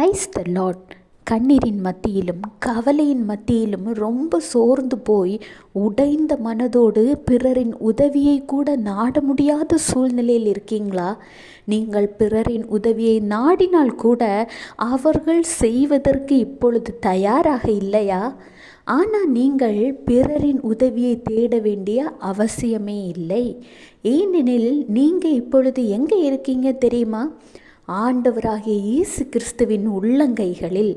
Praise the Lord. கண்ணீரின் மத்தியிலும் கவலையின் மத்தியிலும் ரொம்ப சோர்ந்து போய் உடைந்த மனதோடு பிறரின் உதவியை கூட நாட முடியாத சூழ்நிலையில் இருக்கீங்களா? நீங்கள் பிறரின் உதவியை நாடினால் கூட அவர்கள் செய்வதற்கு இப்பொழுது தயாராக இல்லையா? ஆனால் நீங்கள் பிறரின் உதவியை தேட வேண்டிய அவசியமே இல்லை. ஏனெனில் நீங்கள் இப்பொழுது எங்கே இருக்கீங்க தெரியுமா? ஆண்டவராகிய இயேசு கிறிஸ்துவின் உள்ளங்கைகளில்.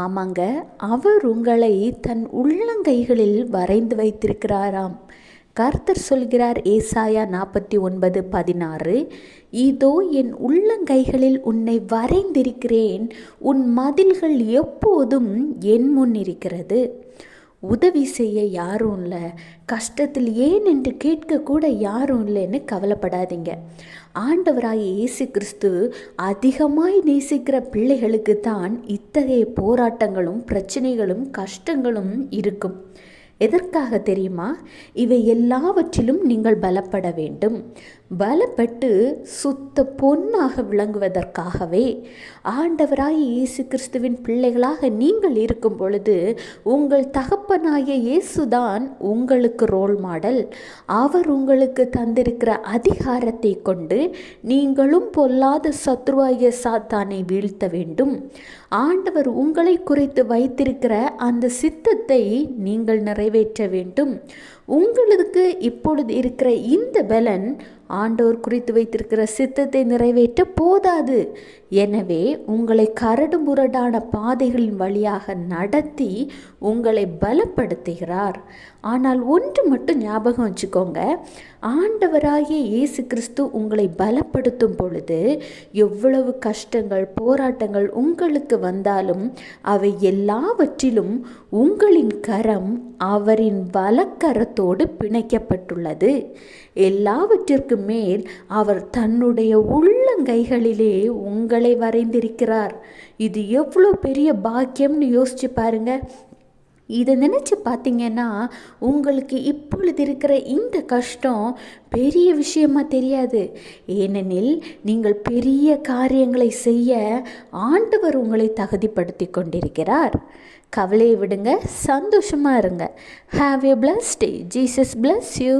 ஆமாங்க, அவர் உங்களை தன் உள்ளங்கைகளில் வரைந்து வைத்திருக்கிறாராம். கர்த்தர் சொல்கிறார், ஏசாயா 49:16, இதோ என் உள்ளங்கைகளில் உன்னை வரைந்திருக்கிறேன், உன் மதில்கள் எப்போதும் என் முன் இருக்கிறது. உதவி செய்ய யாரும் இல்லை, கஷ்டத்தில் ஏன் என்று கேட்கக்கூட யாரும் இல்லைன்னு கவலைப்படாதீங்க. ஆண்டவராகிய இயேசு கிறிஸ்து அதிகமாய் நேசிக்கிற பிள்ளைகளுக்கு தான் இத்தகைய போராட்டங்களும் பிரச்சனைகளும் கஷ்டங்களும் இருக்கும். எதற்காக தெரியுமா? இவை எல்லாவற்றிலும் நீங்கள் பலப்பட வேண்டும். பலப்பட்டு சுத்த பொன்னாக விளங்குவதற்காகவே. ஆண்டவராகிய இயேசு கிறிஸ்துவின் பிள்ளைகளாக நீங்கள் இருக்கும் பொழுது உங்கள் தகப்பனாகிய இயேசுதான் உங்களுக்கு ரோல் மாடல். அவர் உங்களுக்கு தந்திருக்கிற அதிகாரத்தை கொண்டு நீங்களும் பொல்லாத சத்ருவாகிய சாத்தானை வீழ்த்த வேண்டும். ஆண்டவர் உங்களை குறித்து வைத்திருக்கிற அந்த சித்தத்தை நீங்கள் நிறைவேற்ற வேண்டும். உங்களுக்கு இப்பொழுது இருக்கிற இந்த பலன் ஆண்டவர் குறித்து வைத்திருக்கிற சித்தத்தை நிறைவேற்ற போதாது. எனவே உங்களை கரடு முரடான பாதைகளின் வழியாக நடத்தி உங்களை பலப்படுத்துகிறார். ஆனால் ஒன்று மட்டும் ஞாபகம் வச்சுக்கோங்க, ஆண்டவராகிய இயேசு கிறிஸ்து உங்களை பலப்படுத்தும் பொழுது எவ்வளவு கஷ்டங்கள் போராட்டங்கள் உங்களுக்கு வந்தாலும் அவை எல்லாவற்றிலும் உங்களின் கரம் அவரின் வலக்கரத்தோடு பிணைக்கப்பட்டுள்ளது. எல்லாவற்றிற்கு மேல் அவர் தன்னுடைய உள்ளங்கைகளிலே உங்களை வரைந்திருக்கிறார். இது எவ்வளோ பெரிய பாக்கியம்னு யோசிச்சு பாருங்க. இதை நினச்சி பார்த்தீங்கன்னா உங்களுக்கு இப்பொழுது இருக்கிற இந்த கஷ்டம் பெரிய விஷயமா தெரியாது. ஏனெனில் நீங்கள் பெரிய காரியங்களை செய்ய ஆண்டவர் உங்களை தகுதிப்படுத்தி கொண்டிருக்கிறார். கவலையை விடுங்க, சந்தோஷமாக இருங்க. Have a blessed day. Jesus bless you.